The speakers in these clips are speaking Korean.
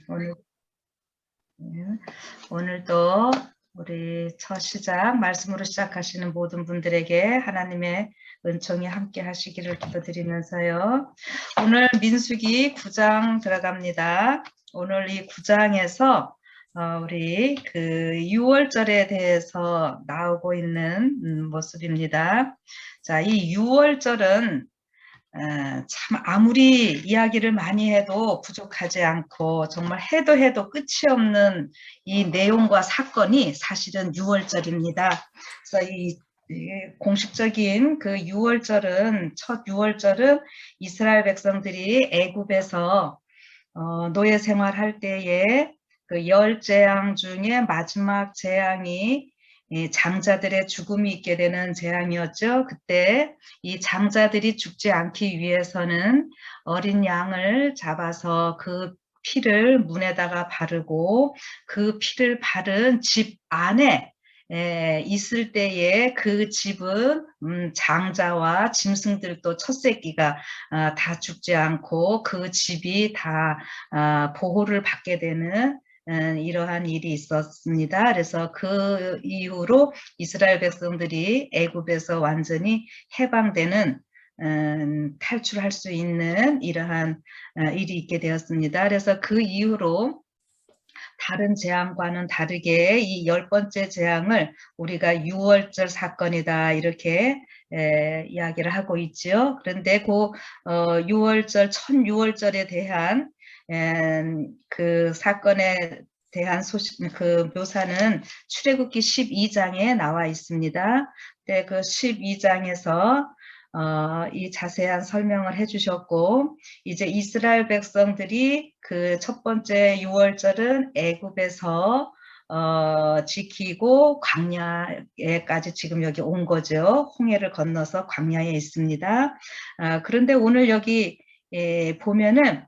오늘, 네, 오늘도 우리 첫 시작 말씀으로 시작하시는 모든 분들에게 하나님의 은총이 함께 하시기를 기도드리면서요. 오늘 민수기 9장 들어갑니다. 오늘 이 9장에서 우리 그 6월절에 대해서 나오고 있는 모습입니다. 자, 이 6월절은 참 아무리 이야기를 많이 해도 부족하지 않고 정말 해도 끝이 없는 이 내용과 사건이 사실은 6월절입니다. 그래서 이 공식적인 그 6월절은 첫 6월절은 이스라엘 백성들이 애굽에서 노예 생활할 때에 그 10재앙 중에 마지막 재앙이 장자들의 죽음이 있게 되는 재앙이었죠. 그때 이 장자들이 죽지 않기 위해서는 어린 양을 잡아서 그 피를 문에다가 바르고 그 피를 바른 집 안에 있을 때에 그 집은 장자와 짐승들도 첫 새끼가 다 죽지 않고 그 집이 다 보호를 받게 되는 이러한 일이 있었습니다. 그래서 그 이후로 이스라엘 백성들이 애굽에서 완전히 해방되는 탈출할 수 있는 이러한 일이 있게 되었습니다. 그래서 그 이후로 다른 재앙과는 다르게 이 10번째 재앙을 우리가 6월절 사건이다 이렇게 이야기를 하고 있죠. 그런데 그 6월절, 1006월절에 대한 그 사건에 대한 소식, 그 묘사는 출애굽기 12장에 나와 있습니다. 네, 그 12장에서 이 자세한 설명을 해주셨고, 이제 이스라엘 백성들이 그 첫 번째 6월절은 애굽에서 지키고 광야에까지 지금 여기 온 거죠. 홍해를 건너서 광야에 있습니다. 그런데 오늘 여기 보면은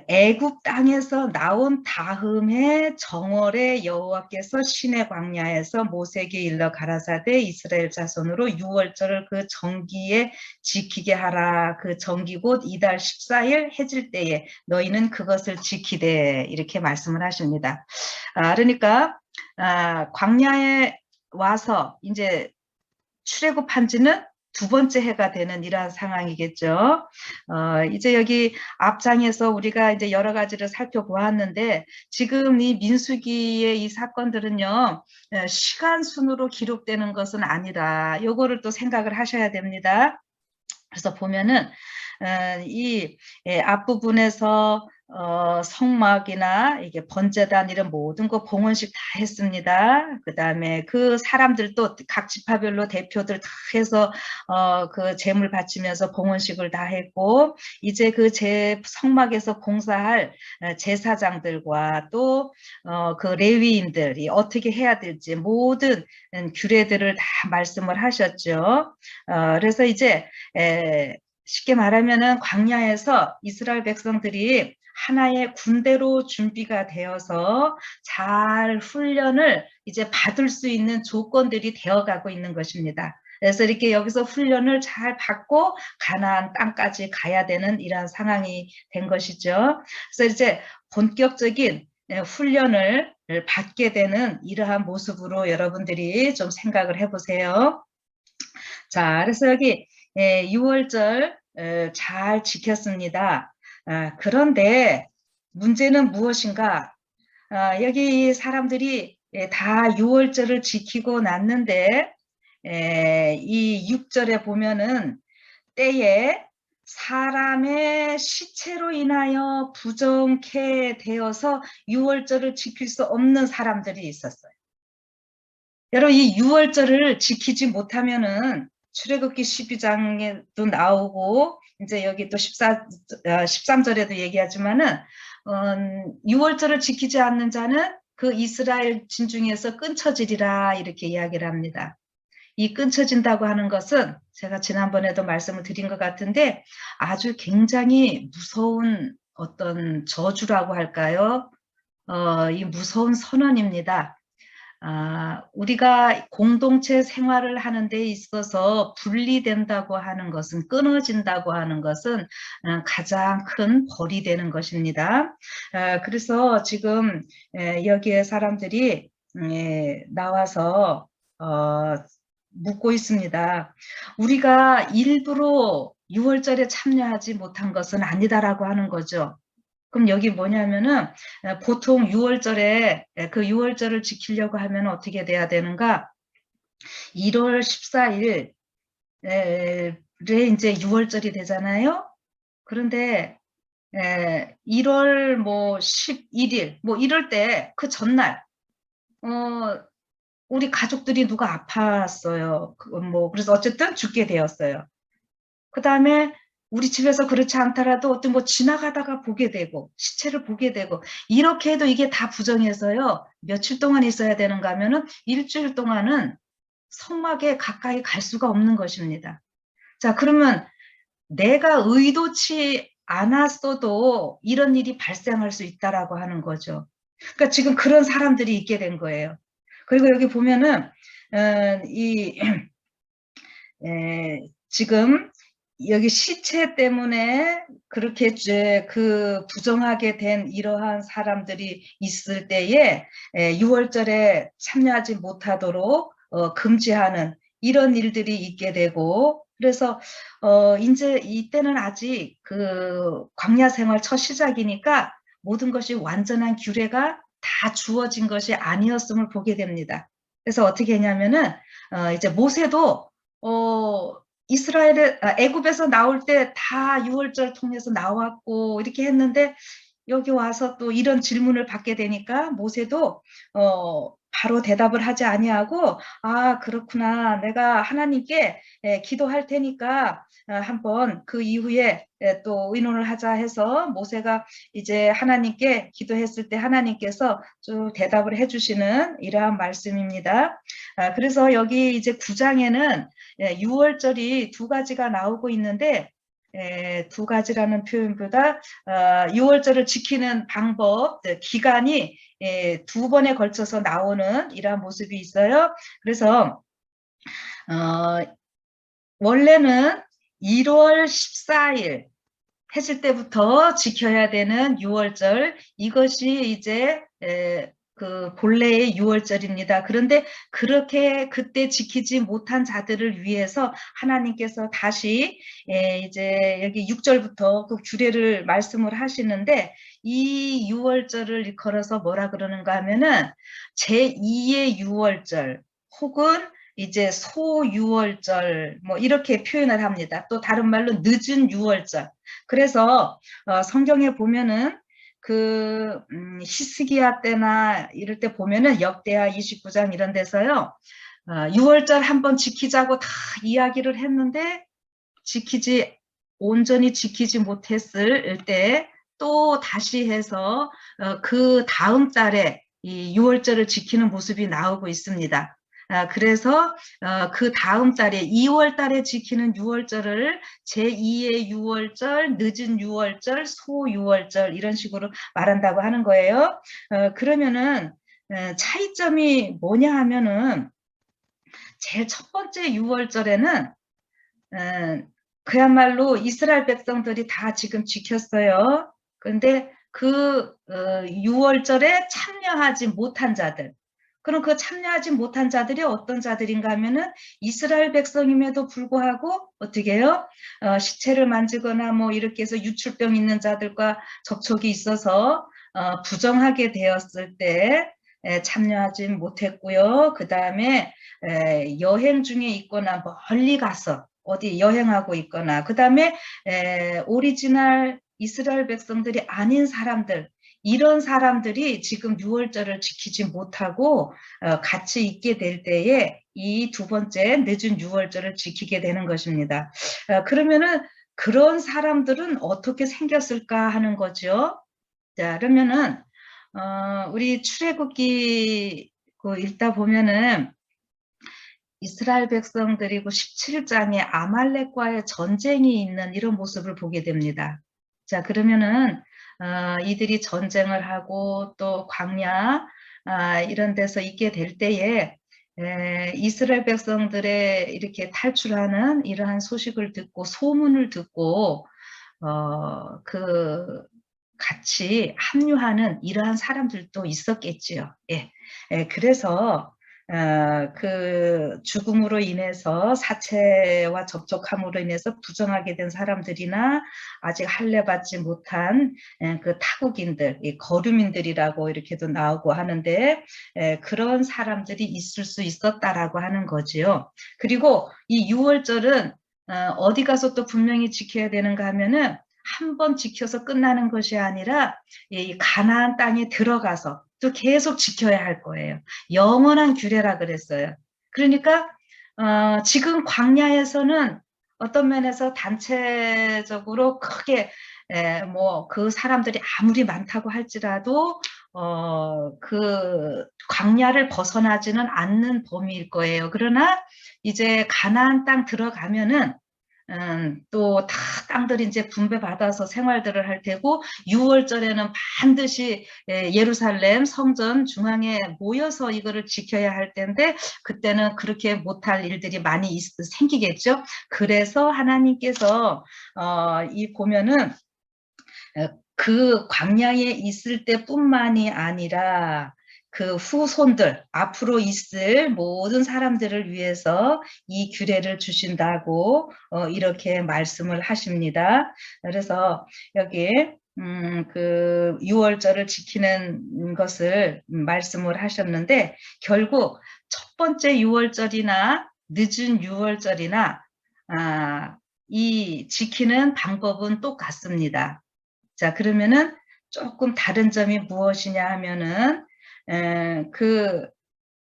애굽 땅에서 나온 다음에 정월에 여호와께서 시내 광야에서 모세에게 일러 가라사대 이스라엘 자손으로 6월절을 그 정기에 지키게 하라. 그 정기 곧 이달 14일 해질 때에 너희는 그것을 지키되 이렇게 말씀을 하십니다. 그러니까 광야에 와서 이제 출애굽한 지는 두 번째 해가 되는 이러한 상황이겠죠. 이제 여기 앞장에서 우리가 이제 여러 가지를 살펴보았는데 지금 이 민수기의 이 사건들은요, 시간 순으로 기록되는 것은 아니다. 요거를 또 생각을 하셔야 됩니다. 그래서 보면은 이 앞부분에서 성막이나 이게 번제단 이런 모든 거 봉헌식 다 했습니다. 그 다음에 그 사람들도 각 지파별로 대표들 다 해서 그 제물 바치면서 봉헌식을 다 했고 이제 그 성막에서 공사할 제사장들과 또 그 레위인들이 어떻게 해야 될지 모든 규례들을 다 말씀을 하셨죠. 그래서 이제 쉽게 말하면은 광야에서 이스라엘 백성들이 하나의 군대로 준비가 되어서 잘 훈련을 이제 받을 수 있는 조건들이 되어가고 있는 것입니다. 그래서 이렇게 여기서 훈련을 잘 받고 가나안 땅까지 가야 되는 이러한 상황이 된 것이죠. 그래서 이제 본격적인 훈련을 받게 되는 이러한 모습으로 여러분들이 좀 생각을 해보세요. 자, 그래서 여기 6월절 잘 지켰습니다. 그런데 문제는 무엇인가? 여기 사람들이 다 6월절을 지키고 났는데 이 6절에 보면은 때에 사람의 시체로 인하여 부정케 되어서 6월절을 지킬 수 없는 사람들이 있었어요. 여러분 이 6월절을 지키지 못하면은 출애굽기 12장에도 나오고 이제 여기 또 13절에도 얘기하지만은 6월절을 지키지 않는 자는 그 이스라엘 진중에서 끊쳐지리라 이렇게 이야기를 합니다. 이 끊쳐진다고 하는 것은 제가 지난번에도 말씀을 드린 것 같은데 아주 굉장히 무서운 어떤 저주라고 할까요? 이 무서운 선언입니다. 우리가 공동체 생활을 하는 데 있어서 분리된다고 하는 것은, 끊어진다고 하는 것은 가장 큰 벌이 되는 것입니다. 그래서 지금 여기에 사람들이 나와서 묻고 있습니다. 우리가 일부러 6월절에 참여하지 못한 것은 아니다라고 하는 거죠. 그럼 여기 뭐냐면은 보통 6월절에 그 6월절을 지키려고 하면 어떻게 돼야 되는가? 1월 14일에 이제 6월절이 되잖아요. 그런데 1월 뭐 11일 뭐 이럴 때 그 전날 우리 가족들이 누가 아팠어요. 그래서 어쨌든 죽게 되었어요. 그 다음에 우리 집에서 그렇지 않더라도 어떤 뭐 지나가다가 보게 되고 시체를 보게 되고 이렇게 해도 이게 다 부정해서요. 며칠 동안 있어야 되는가 하면은 일주일 동안은 성막에 가까이 갈 수가 없는 것입니다. 자, 그러면 내가 의도치 않았어도 이런 일이 발생할 수 있다라고 하는 거죠. 그러니까 지금 그런 사람들이 있게 된 거예요. 그리고 여기 보면은 지금 여기 시체 때문에 그렇게 이제 그 부정하게 된 이러한 사람들이 있을 때에 6월절에 참여하지 못하도록 금지하는 이런 일들이 있게 되고, 그래서 이제 이때는 아직 그 광야 생활 첫 시작이니까 모든 것이 완전한 규례가 다 주어진 것이 아니었음을 보게 됩니다. 그래서 어떻게 했냐면은 이제 모세도 애굽에서 나올 때 다 6월절 통해서 나왔고 이렇게 했는데 여기 와서 또 이런 질문을 받게 되니까 모세도 바로 대답을 하지 아니하고 그렇구나, 내가 하나님께 기도할 테니까 한번 그 이후에 또 의논을 하자 해서 모세가 이제 하나님께 기도했을 때 하나님께서 쭉 대답을 해주시는 이러한 말씀입니다. 그래서 여기 이제 9장에는 6월절이 두 가지가 나오고 있는데 두 가지라는 표현보다 6월절을 지키는 방법, 기간이 두 번에 걸쳐서 나오는 이러한 모습이 있어요. 그래서 원래는 1월 14일 했을 때부터 지켜야 되는 6월절, 이것이 이제 그 본래의 6월절입니다. 그런데 그렇게 그때 지키지 못한 자들을 위해서 하나님께서 다시 이제 여기 6절부터 그 규례를 말씀을 하시는데, 이 6월절을 일컬어서 뭐라 그러는가 하면은 제2의 6월절 혹은 이제 소유월절 뭐 이렇게 표현을 합니다. 또 다른 말로 늦은 6월절. 그래서 성경에 보면은 그 히스기야 때나 이럴 때 보면은 역대하 29장 이런 데서요 6월절 한번 지키자고 다 이야기를 했는데 온전히 지키지 못했을 때 또 다시 해서 그 다음 달에 이 6월절을 지키는 모습이 나오고 있습니다. 그래서 그 다음 달에 2월 달에 지키는 6월절을 제2의 6월절, 늦은 6월절, 소 6월절 이런 식으로 말한다고 하는 거예요. 그러면은 차이점이 뭐냐 하면은 제일 첫 번째 6월절에는 그야말로 이스라엘 백성들이 다 지금 지켰어요. 그런데 그 6월절에 참여하지 못한 자들, 그럼 그 참여하지 못한 자들이 어떤 자들인가 하면은 이스라엘 백성임에도 불구하고 어떻게 해요? 시체를 만지거나 뭐 이렇게 해서 유출병 있는 자들과 접촉이 있어서 부정하게 되었을 때 참여하지 못했고요. 그 다음에 여행 중에 있거나 멀리 가서 어디 여행하고 있거나, 그 다음에 오리지널 이스라엘 백성들이 아닌 사람들, 이런 사람들이 지금 6월절을 지키지 못하고 같이 있게 될 때에 이 두 번째 늦은 6월절을 지키게 되는 것입니다. 그러면은 그런 사람들은 어떻게 생겼을까 하는 거죠. 자, 그러면은 우리 출애굽기 읽다 보면은 이스라엘 백성들이고 17장에 아말렉과의 전쟁이 있는 이런 모습을 보게 됩니다. 자, 그러면은 이들이 전쟁을 하고 또 광야 이런 데서 있게 될 때에 이스라엘 백성들의 이렇게 탈출하는 이러한 소식을 듣고 소문을 듣고 그 같이 합류하는 이러한 사람들도 있었겠지요. 예. 그래서 그 죽음으로 인해서 사체와 접촉함으로 인해서 부정하게 된 사람들이나 아직 할례받지 못한 그 타국인들, 이 거류민들이라고 이렇게도 나오고 하는데 그런 사람들이 있을 수 있었다라고 하는 거지요. 그리고 이 6월절은 어디 가서 또 분명히 지켜야 되는가 하면은 한 번 지켜서 끝나는 것이 아니라 이 가나안 땅에 들어가서 또 계속 지켜야 할 거예요. 영원한 규례라 그랬어요. 그러니까 지금 광야에서는 어떤 면에서 단체적으로 크게 뭐 그 사람들이 아무리 많다고 할지라도 그 광야를 벗어나지는 않는 범위일 거예요. 그러나 이제 가나안 땅 들어가면은 또 다 땅들이 이제 분배받아서 생활들을 할 테고 6월절에는 반드시 예루살렘 성전 중앙에 모여서 이거를 지켜야 할 텐데 그때는 그렇게 못할 일들이 많이 생기겠죠. 그래서 하나님께서 이 보면은 그 광야에 있을 때뿐만이 아니라 그 후손들, 앞으로 있을 모든 사람들을 위해서 이 규례를 주신다고 이렇게 말씀을 하십니다. 그래서 여기 그 6월절을 지키는 것을 말씀을 하셨는데 결국 첫 번째 6월절이나 늦은 6월절이나 이 지키는 방법은 똑같습니다. 자, 그러면은 조금 다른 점이 무엇이냐 하면은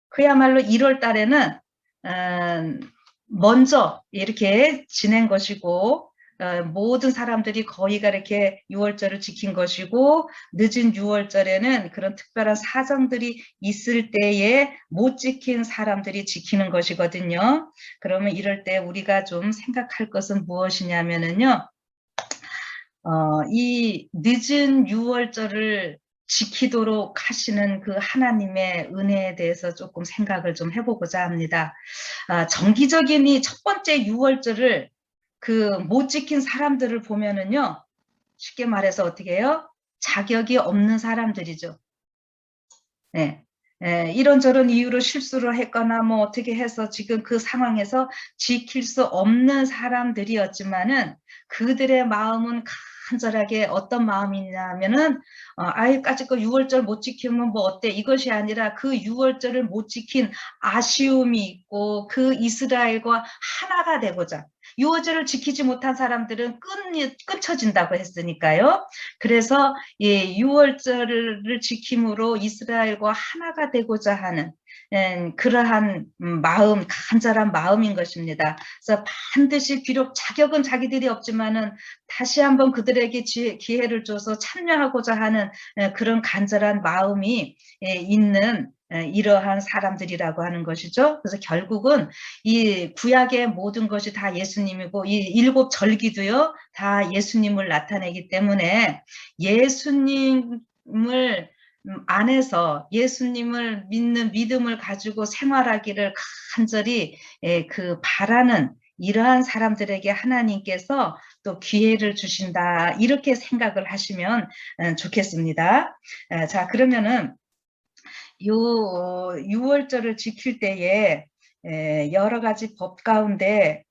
그야말로 1월 달에는 먼저 이렇게 지낸 것이고 모든 사람들이 거의가 이렇게 6월절을 지킨 것이고 늦은 6월절에는 그런 특별한 사정들이 있을 때에 못 지킨 사람들이 지키는 것이거든요. 그러면 이럴 때 우리가 좀 생각할 것은 무엇이냐면은요. 이 늦은 6월절을 지키도록 하시는 그 하나님의 은혜에 대해서 조금 생각을 좀 해보고자 합니다. 정기적인 이 첫 번째 6월절을 그 못 지킨 사람들을 보면은요, 쉽게 말해서 어떻게 해요? 자격이 없는 사람들이죠. 네. 이런저런 이유로 실수를 했거나 뭐 어떻게 해서 지금 그 상황에서 지킬 수 없는 사람들이었지만은 그들의 마음은 간절하게 어떤 마음이냐면은 아이까지 거 6월절 못 지키면 뭐 어때 이것이 아니라 그 6월절을 못 지킨 아쉬움이 있고 그 이스라엘과 하나가 되고자 6월절을 지키지 못한 사람들은 끊쳐진다고 했으니까요. 그래서 예, 6월절을 지킴으로 이스라엘과 하나가 되고자 하는 그러한 마음, 간절한 마음인 것입니다. 그래서 반드시 비록 자격은 자기들이 없지만은 다시 한번 그들에게 기회를 줘서 참여하고자 하는 그런 간절한 마음이 있는 이러한 사람들이라고 하는 것이죠. 그래서 결국은 이 구약의 모든 것이 다 예수님이고 이 일곱 절기도요 다 예수님을 나타내기 때문에 예수님을 안에서 예수님을 믿는 믿음을 가지고 생활하기를 간절히 그 바라는 이러한 사람들에게 하나님께서 또 기회를 주신다 이렇게 생각을 하시면 좋겠습니다. 자, 그러면은 요 6월절을 지킬 때에 여러 가지 법 가운데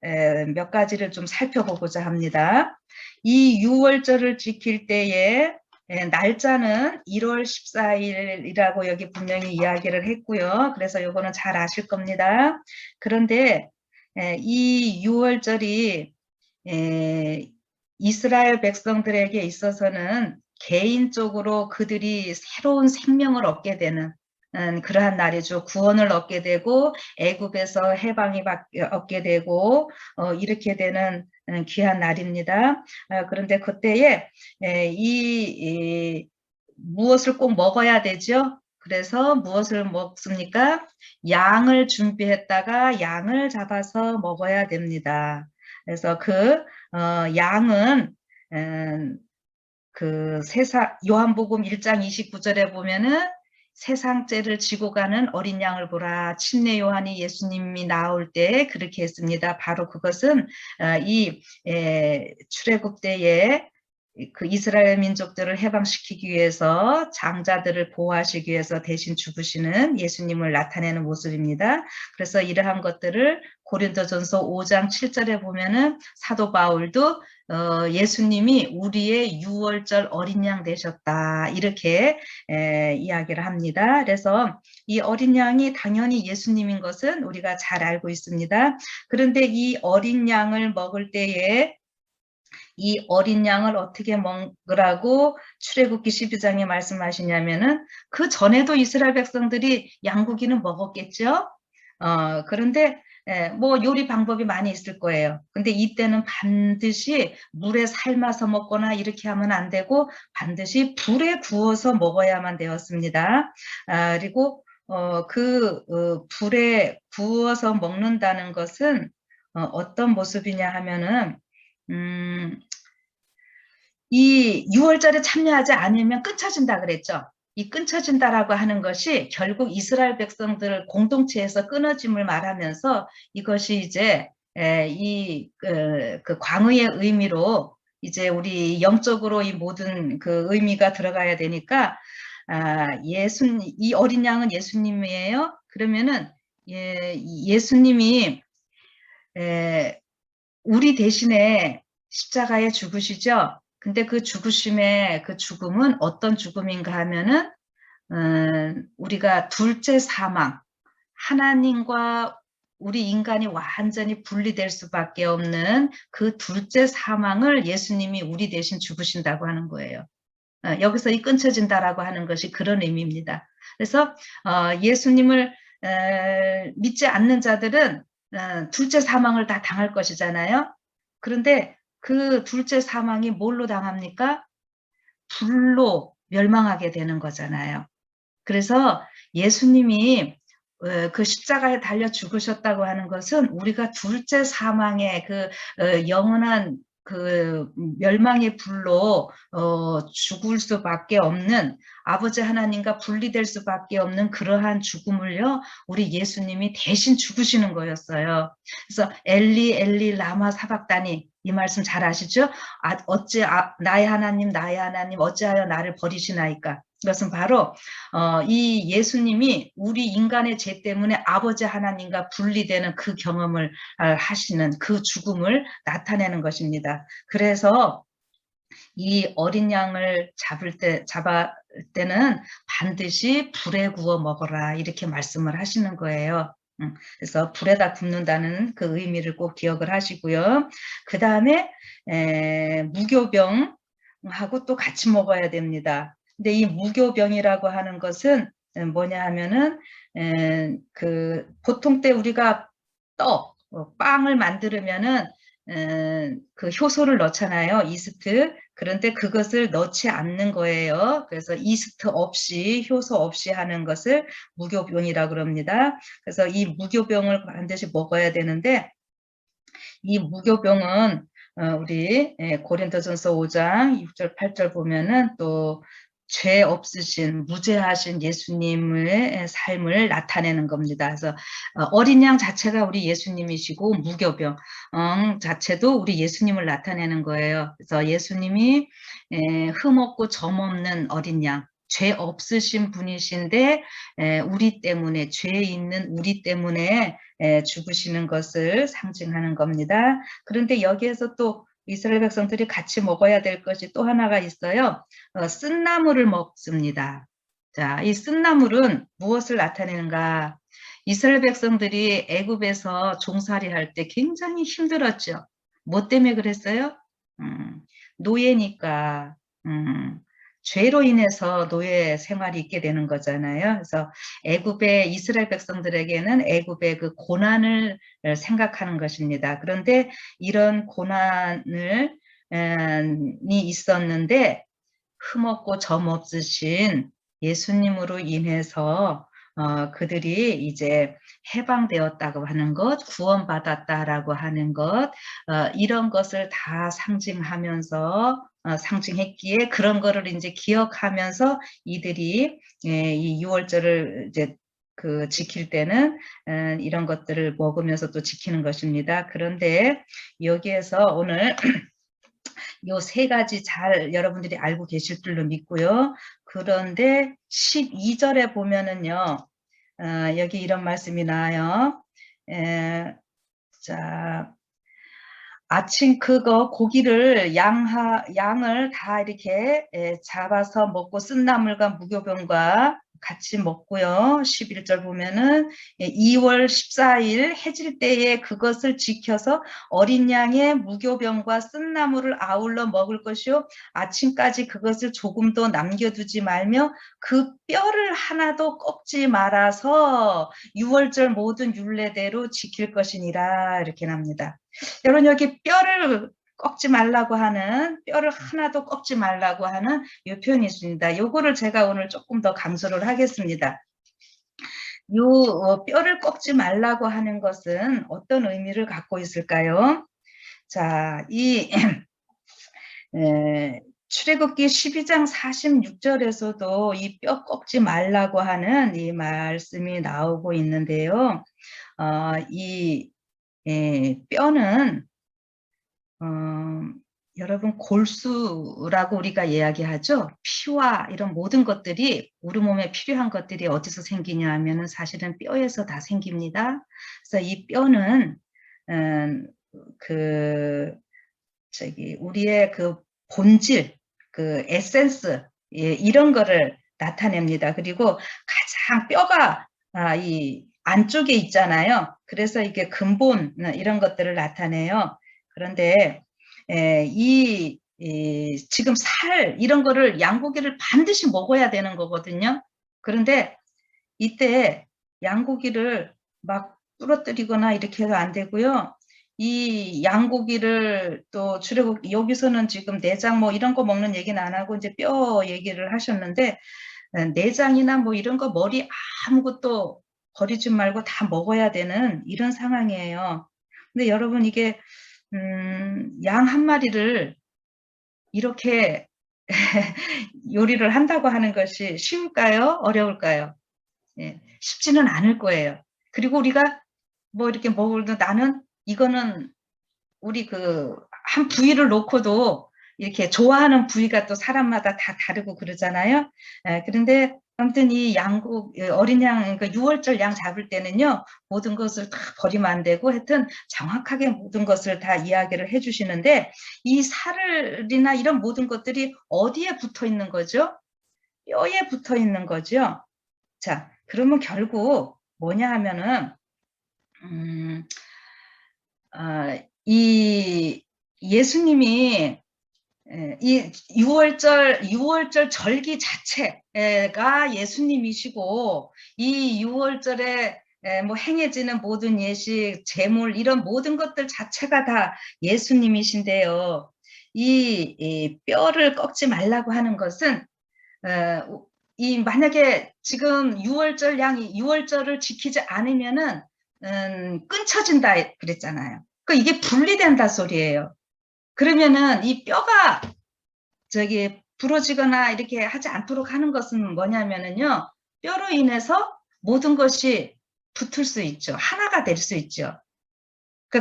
몇 가지를 좀 살펴보고자 합니다. 이 6월절을 지킬 때에 날짜는 1월 14일이라고 여기 분명히 이야기를 했고요. 그래서 요거는 잘 아실 겁니다. 그런데 이 6월절이 이스라엘 백성들에게 있어서는 개인적으로 그들이 새로운 생명을 얻게 되는 그러한 날이죠. 구원을 얻게 되고 애굽에서 해방이 얻게 되고 이렇게 되는 귀한 날입니다. 그런데 그때에 무엇을 꼭 먹어야 되죠? 그래서 무엇을 먹습니까? 양을 준비했다가 양을 잡아서 먹어야 됩니다. 그래서 그 양은 그 요한복음 1장 29절에 보면은 세상죄를 지고 가는 어린 양을 보라. 침례 요한이 예수님이 나올 때 그렇게 했습니다. 바로 그것은 이 출애굽 때에 그 이스라엘 민족들을 해방시키기 위해서 장자들을 보호하시기 위해서 대신 죽으시는 예수님을 나타내는 모습입니다. 그래서 이러한 것들을 고린도전서 5장 7절에 보면은 사도 바울도 예수님이 우리의 유월절 어린 양 되셨다 이렇게 이야기를 합니다. 그래서 이 어린 양이 당연히 예수님인 것은 우리가 잘 알고 있습니다. 그런데 이 어린 양을 먹을 때에 이 어린 양을 어떻게 먹으라고 출애굽기 12장에 말씀하시냐면은 그 전에도 이스라엘 백성들이 양고기는 먹었겠죠. 그런데 뭐 요리 방법이 많이 있을 거예요. 근데 이때는 반드시 물에 삶아서 먹거나 이렇게 하면 안 되고 반드시 불에 구워서 먹어야만 되었습니다. 그리고 불에 구워서 먹는다는 것은 어떤 모습이냐 하면은 이 6월절에 참여하지 않으면 끊쳐진다 그랬죠. 이 끊쳐진다라고 하는 것이 결국 이스라엘 백성들 공동체에서 끊어짐을 말하면서 이것이 이제 그 광의의 의미로 이제 우리 영적으로 이 모든 그 의미가 들어가야 되니까 이 어린 양은 예수님이에요. 그러면은 예수님이 우리 대신에 십자가에 죽으시죠. 근데 그 죽으심의 그 죽음은 어떤 죽음인가 하면은 우리가 둘째 사망, 하나님과 우리 인간이 완전히 분리될 수밖에 없는 그 둘째 사망을 예수님이 우리 대신 죽으신다고 하는 거예요. 여기서 이 끊쳐진다라고 하는 것이 그런 의미입니다. 그래서 예수님을 믿지 않는 자들은 둘째 사망을 다 당할 것이잖아요. 그런데 그 둘째 사망이 뭘로 당합니까? 불로 멸망하게 되는 거잖아요. 그래서 예수님이 그 십자가에 달려 죽으셨다고 하는 것은 우리가 둘째 사망의 그 영원한 그 멸망의 불로 죽을 수밖에 없는 아버지 하나님과 분리될 수밖에 없는 그러한 죽음을요 우리 예수님이 대신 죽으시는 거였어요. 그래서 엘리 엘리 라마 사박다니 이 말씀 잘 아시죠? 나의 하나님 나의 하나님 어찌하여 나를 버리시나이까. 이것은 바로 이 예수님이 우리 인간의 죄 때문에 아버지 하나님과 분리되는 그 경험을 하시는 그 죽음을 나타내는 것입니다. 그래서 이 어린 양을 잡을 때는 반드시 불에 구워 먹어라 이렇게 말씀을 하시는 거예요. 그래서 불에다 굽는다는 그 의미를 꼭 기억을 하시고요. 그 다음에 무교병하고 또 같이 먹어야 됩니다. 근데 이 무교병이라고 하는 것은 뭐냐 하면은 그 보통 때 우리가 빵을 만들면은 그 효소를 넣잖아요. 이스트. 그런데 그것을 넣지 않는 거예요. 그래서 이스트 없이 효소 없이 하는 것을 무교병이라고 그럽니다. 그래서 이 무교병을 반드시 먹어야 되는데 이 무교병은 우리 고린도전서 5장 6절 8절 보면은 또 죄 없으신 무죄하신 예수님의 삶을 나타내는 겁니다. 그래서 어린 양 자체가 우리 예수님이시고 무교병 자체도 우리 예수님을 나타내는 거예요. 그래서 예수님이 흠없고 점없는 어린 양 죄 없으신 분이신데 우리 때문에 죄 있는 우리 때문에 죽으시는 것을 상징하는 겁니다. 그런데 여기에서 또 이스라엘 백성들이 같이 먹어야 될 것이 또 하나가 있어요. 쓴나물을 먹습니다. 자, 이 쓴나물은 무엇을 나타내는가? 이스라엘 백성들이 애굽에서 종살이 할 때 굉장히 힘들었죠. 뭐 때문에 그랬어요? 노예니까. 죄로 인해서 노예 생활이 있게 되는 거잖아요. 그래서 애굽의 이스라엘 백성들에게는 애굽의 그 고난을 생각하는 것입니다. 그런데 이런 고난을 이 있었는데 흠없고 점 없으신 예수님으로 인해서 그들이 이제 해방되었다고 하는 것, 구원받았다라고 하는 것, 이런 것을 다 상징하면서 상징했기에 그런 거를 이제 기억하면서 이들이 이 유월절을 이제 지킬 때는 이런 것들을 먹으면서 또 지키는 것입니다. 그런데 여기에서 오늘 요 세 가지 잘 여러분들이 알고 계실 줄로 믿고요. 그런데 12절에 보면은요, 여기 이런 말씀이 나와요. 자, 아침 고기를 양을 다 이렇게 잡아서 먹고 쓴나물과 무교병과 같이 먹고요. 11절 보면은 2월 14일 해질 때에 그것을 지켜서 어린 양의 무교병과 쓴나물을 아울러 먹을 것이요. 아침까지 그것을 조금도 남겨두지 말며 그 뼈를 하나도 꺾지 말아서 6월절 모든 율례대로 지킬 것이니라 이렇게 납니다. 여러분 여기 뼈를 꺾지 말라고 하는 뼈를 하나도 꺾지 말라고 하는 이 표현이 있습니다. 요거를 제가 오늘 조금 더 강조를 하겠습니다. 요 뼈를 꺾지 말라고 하는 것은 어떤 의미를 갖고 있을까요? 자, 이 출애굽기 12장 46절에서도 이 뼈 꺾지 말라고 하는 이 말씀이 나오고 있는데요. 이 뼈는 여러분 골수라고 우리가 이야기하죠. 피와 이런 모든 것들이 우리 몸에 필요한 것들이 어디서 생기냐 하면은 사실은 뼈에서 다 생깁니다. 그래서 이 뼈는 우리의 그 본질, 그 에센스 이런 거를 나타냅니다. 그리고 가장 뼈가 이 안쪽에 있잖아요. 그래서 이게 근본 이런 것들을 나타내요. 그런데 지금 살 이런 거를 양고기를 반드시 먹어야 되는 거거든요. 그런데 이때 양고기를 막 부러뜨리거나 이렇게 해도 안 되고요. 이 양고기를 또 여기서는 지금 내장 뭐 이런 거 먹는 얘기는 안 하고 이제 뼈 얘기를 하셨는데 내장이나 뭐 이런 거 머리 아무것도 버리지 말고 다 먹어야 되는 이런 상황이에요. 근데 여러분 이게 양 한 마리를 이렇게 요리를 한다고 하는 것이 쉬울까요? 어려울까요? 쉽지는 않을 거예요. 그리고 우리가 뭐 이렇게 먹을 나는 이거는 우리 한 부위를 놓고도 이렇게 좋아하는 부위가 또 사람마다 다 다르고 그러잖아요. 그런데 아무튼 이 어린 양, 그러니까 6월절 양 잡을 때는요, 모든 것을 다 버리면 안 되고 하여튼 정확하게 모든 것을 다 이야기를 해주시는데 이 살이나 이런 모든 것들이 어디에 붙어 있는 거죠? 뼈에 붙어 있는 거죠. 자, 그러면 결국 뭐냐 하면은, 이 예수님이 이 6월절 절기 자체가 예수님이시고 이 6월절에 뭐 행해지는 모든 예식, 제물 이런 모든 것들 자체가 다 예수님이신데요. 이 뼈를 꺾지 말라고 하는 것은 만약에 지금 6월절을 지키지 않으면은 끊쳐진다 그랬잖아요. 이게 분리된다 소리예요. 그러면은 이 뼈가 부러지거나 이렇게 하지 않도록 하는 것은 뭐냐면은요. 뼈로 인해서 모든 것이 붙을 수 있죠. 하나가 될 수 있죠.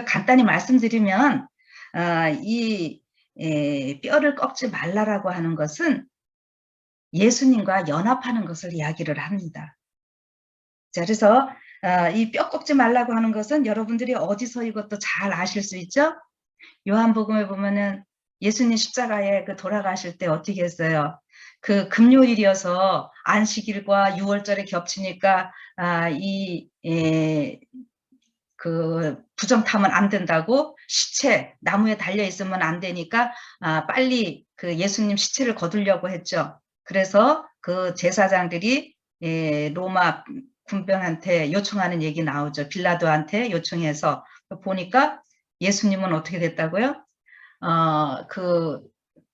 간단히 말씀드리면 이 뼈를 꺾지 말라라고 하는 것은 예수님과 연합하는 것을 이야기를 합니다. 자, 그래서 이 뼈 꺾지 말라고 하는 것은 여러분들이 어디서 이것도 잘 아실 수 있죠? 요한복음에 보면은 예수님 십자가에 돌아가실 때 어떻게 했어요? 금요일이어서 안식일과 6월절에 겹치니까 부정타면 안 된다고 시체 나무에 달려 있으면 안 되니까 빨리 예수님 시체를 거두려고 했죠. 그래서 제사장들이 로마 군병한테 요청하는 얘기 나오죠. 빌라도한테 요청해서 보니까 예수님은 어떻게 됐다고요?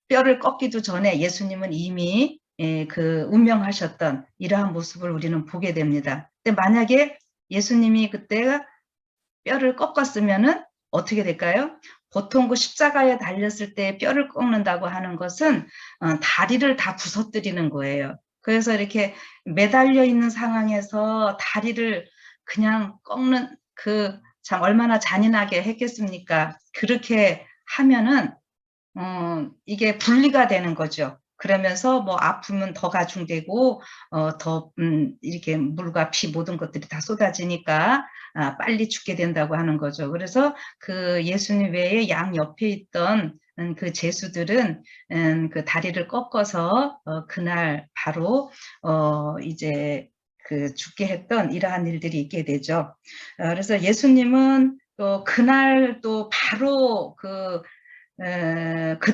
뼈를 꺾기도 전에 예수님은 이미 그 운명하셨던 이러한 모습을 우리는 보게 됩니다. 근데 만약에 예수님이 그때 뼈를 꺾었으면은 어떻게 될까요? 보통 그 십자가에 달렸을 때 뼈를 꺾는다고 하는 것은 다리를 다 부서뜨리는 거예요. 그래서 이렇게 매달려 있는 상황에서 다리를 그냥 꺾는 참 얼마나 잔인하게 했겠습니까? 그렇게 하면은 이게 분리가 되는 거죠. 그러면서 뭐 아프면 더 가중되고 더 이렇게 물과 피 모든 것들이 다 쏟아지니까 빨리 죽게 된다고 하는 거죠. 그래서 그 예수님 외에 양 옆에 있던 그 제수들은 그 다리를 꺾어서 그날 바로 이제 그 죽게 했던 이러한 일들이 있게 되죠. 그래서 예수님은 또 그날 또 바로 그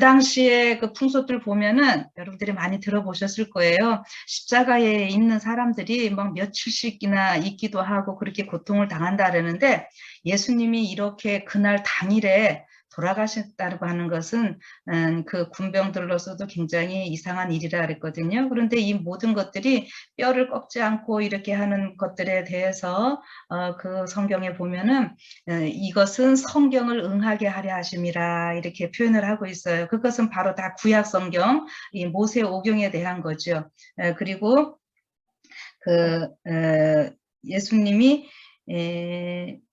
당시에 그 풍속들 보면은 여러분들이 많이 들어보셨을 거예요. 십자가에 있는 사람들이 막 며칠씩이나 있기도 하고 그렇게 고통을 당한다 그러는데 예수님이 이렇게 그날 당일에 돌아가셨다고 하는 것은 그 군병들로서도 굉장히 이상한 일이라 그랬거든요. 그런데 이 모든 것들이 뼈를 꺾지 않고 이렇게 하는 것들에 대해서 그 성경에 보면은 이것은 성경을 응하게 하려 하심이라 이렇게 표현을 하고 있어요. 그것은 바로 다 구약 성경, 이 모세 오경에 대한 거죠. 그리고 그 예수님이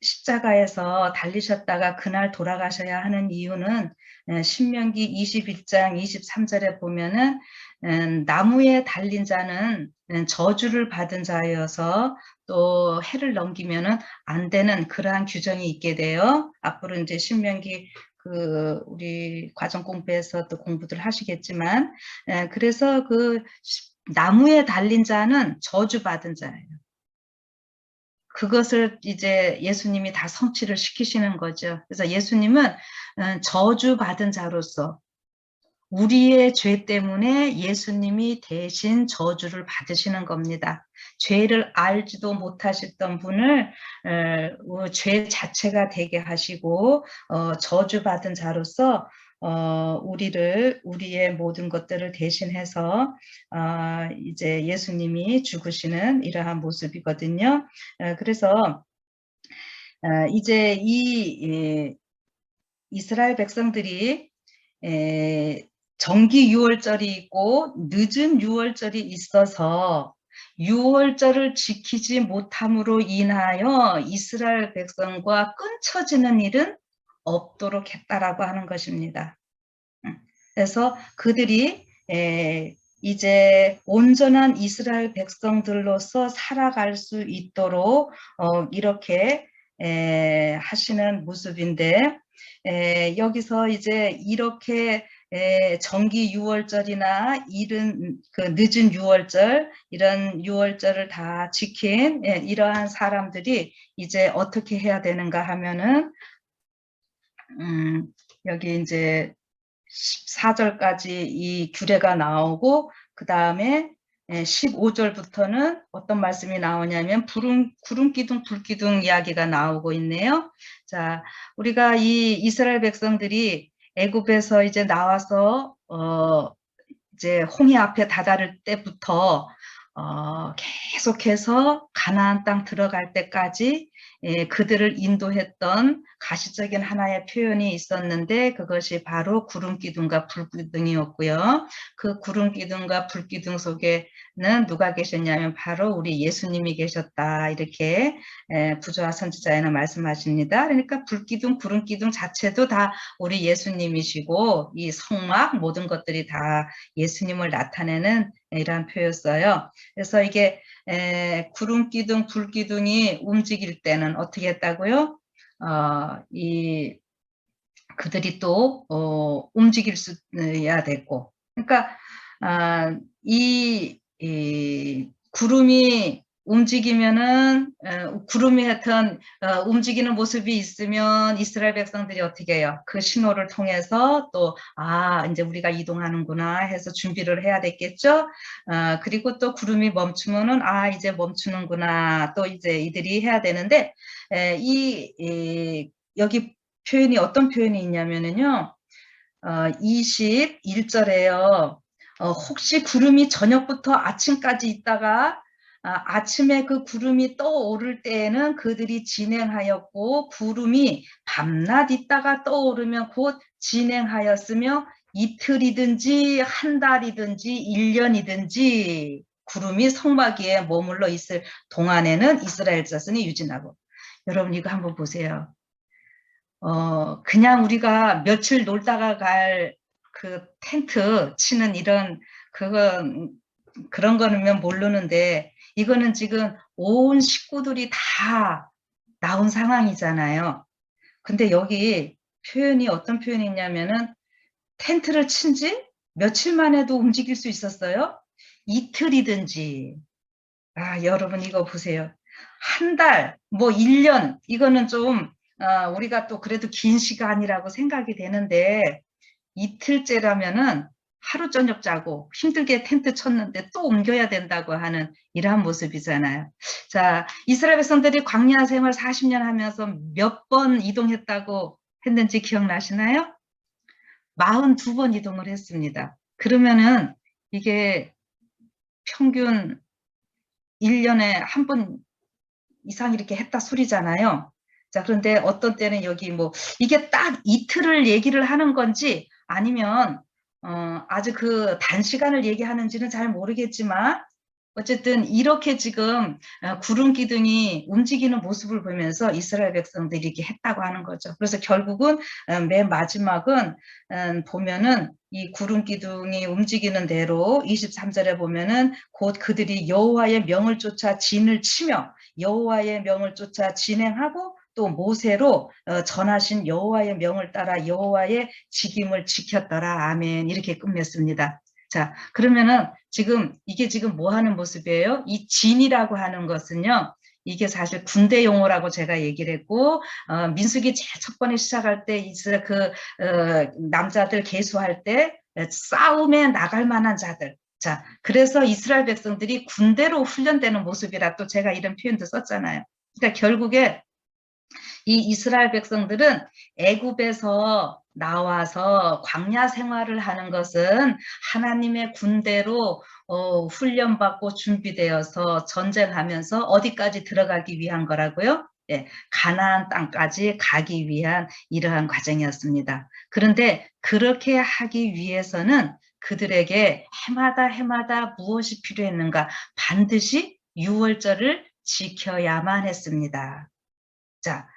십자가에서 달리셨다가 그날 돌아가셔야 하는 이유는 신명기 21장 23절에 보면은 나무에 달린 자는 저주를 받은 자여서 또 해를 넘기면은 안 되는 그러한 규정이 있게 돼요. 앞으로 이제 신명기 우리 과정 공부에서 또 공부들 하시겠지만 그래서 나무에 달린 자는 저주받은 자예요. 그것을 이제 예수님이 다 성취를 시키시는 거죠. 그래서 예수님은 저주받은 자로서 우리의 죄 때문에 예수님이 대신 저주를 받으시는 겁니다. 죄를 알지도 못하셨던 분을 죄 자체가 되게 하시고 저주받은 자로서 우리의 모든 것들을 대신해서 이제 예수님이 죽으시는 이러한 모습이거든요. 그래서 이제 이스라엘 백성들이 정기 유월절이 있고 늦은 유월절이 있어서 유월절을 지키지 못함으로 인하여 이스라엘 백성과 끊쳐지는 일은 없도록 했다라고 하는 것입니다. 그래서 그들이 이제 온전한 이스라엘 백성들로서 살아갈 수 있도록 이렇게 하시는 모습인데 여기서 이제 이렇게 정기 유월절이나 늦은 유월절 이런 유월절을 다 지킨 이러한 사람들이 이제 어떻게 해야 되는가 하면은 여기 이제 14절까지 이 규례가 나오고 그 다음에 15절부터는 어떤 말씀이 나오냐면 구름 기둥 불 기둥 이야기가 나오고 있네요. 자, 우리가 이 이스라엘 백성들이 애굽에서 이제 나와서 이제 홍해 앞에 다다를 때부터 계속해서 가나안 땅 들어갈 때까지 그들을 인도했던 가시적인 하나의 표현이 있었는데 그것이 바로 구름 기둥과 불 기둥이었고요. 그 구름 기둥과 불 기둥 속에는 누가 계셨냐면 바로 우리 예수님이 계셨다 이렇게 부조화 선지자에는 말씀하십니다. 그러니까 불 기둥, 구름 기둥 자체도 다 우리 예수님이시고 이 성막 모든 것들이 다 예수님을 나타내는 이러한 표현이었어요. 그래서 이게 구름 기둥, 불 기둥이 움직일 때는 어떻게 했다고요? 그들이 또 움직일 수야 됐고, 그러니까 이 구름이 움직이면은 구름이 하여튼 움직이는 모습이 있으면 이스라엘 백성들이 어떻게 해요? 그 신호를 통해서 또 이제 우리가 이동하는구나 해서 준비를 해야 됐겠죠. 그리고 또 구름이 멈추면은 이제 멈추는구나 또 이제 이들이 해야 되는데 여기 표현이 어떤 표현이 있냐면은요. 21절에요. 혹시 구름이 저녁부터 아침까지 있다가 아침에 그 구름이 떠오를 때에는 그들이 진행하였고 구름이 밤낮 있다가 떠오르면 곧 진행하였으며 이틀이든지 한 달이든지 1년이든지 구름이 성막 위에 머물러 있을 동안에는 이스라엘 자손이 유진하고. 여러분 이거 한번 보세요. 그냥 우리가 며칠 놀다가 갈 그 텐트 치는 이런 그런 거는 모르는데 이거는 지금 온 식구들이 다 나온 상황이잖아요. 근데 여기 표현이 어떤 표현이 있냐면은 텐트를 친 지 며칠 만에도 움직일 수 있었어요. 이틀이든지. 여러분 이거 보세요. 한 달, 뭐 1년, 이거는 좀 우리가 또 그래도 긴 시간이라고 생각이 되는데 이틀째라면은 하루 저녁 자고 힘들게 텐트 쳤는데 또 옮겨야 된다고 하는 이러한 모습이잖아요. 자, 이스라엘 백성들이 광야 생활 40년 하면서 몇 번 이동했다고 했는지 기억나시나요? 42번 이동을 했습니다. 그러면은 이게 평균 1년에 한 번 이상 이렇게 했다 소리잖아요. 자, 그런데 어떤 때는 여기 뭐 이게 딱 이틀을 얘기를 하는 건지 아니면 아주 그 단시간을 얘기하는지는 잘 모르겠지만 어쨌든 이렇게 지금 구름 기둥이 움직이는 모습을 보면서 이스라엘 백성들이 이렇게 했다고 하는 거죠. 그래서 결국은 맨 마지막은 보면은 이 구름 기둥이 움직이는 대로 23절에 보면은 곧 그들이 여호와의 명을 쫓아 진을 치며 여호와의 명을 쫓아 진행하고 또 모세로 전하신 여호와의 명을 따라 여호와의 직임을 지켰더라. 아멘. 이렇게 끝냈습니다. 자, 그러면은 이게 지금 뭐 하는 모습이에요? 이 진이라고 하는 것은요, 이게 사실 군대 용어라고 제가 얘기를 했고, 민수기 제일 첫 번에 시작할 때, 남자들 계수할 때, 싸움에 나갈 만한 자들. 자, 그래서 이스라엘 백성들이 군대로 훈련되는 모습이라 또 제가 이런 표현도 썼잖아요. 그러니까 결국에 이 이스라엘 백성들은 애굽에서 나와서 광야 생활을 하는 것은 하나님의 군대로 훈련받고 준비되어서 전쟁하면서 어디까지 들어가기 위한 거라고요? 예, 가나안 땅까지 가기 위한 이러한 과정이었습니다. 그런데 그렇게 하기 위해서는 그들에게 해마다 무엇이 필요했는가? 반드시 유월절을 지켜야만 했습니다. 자,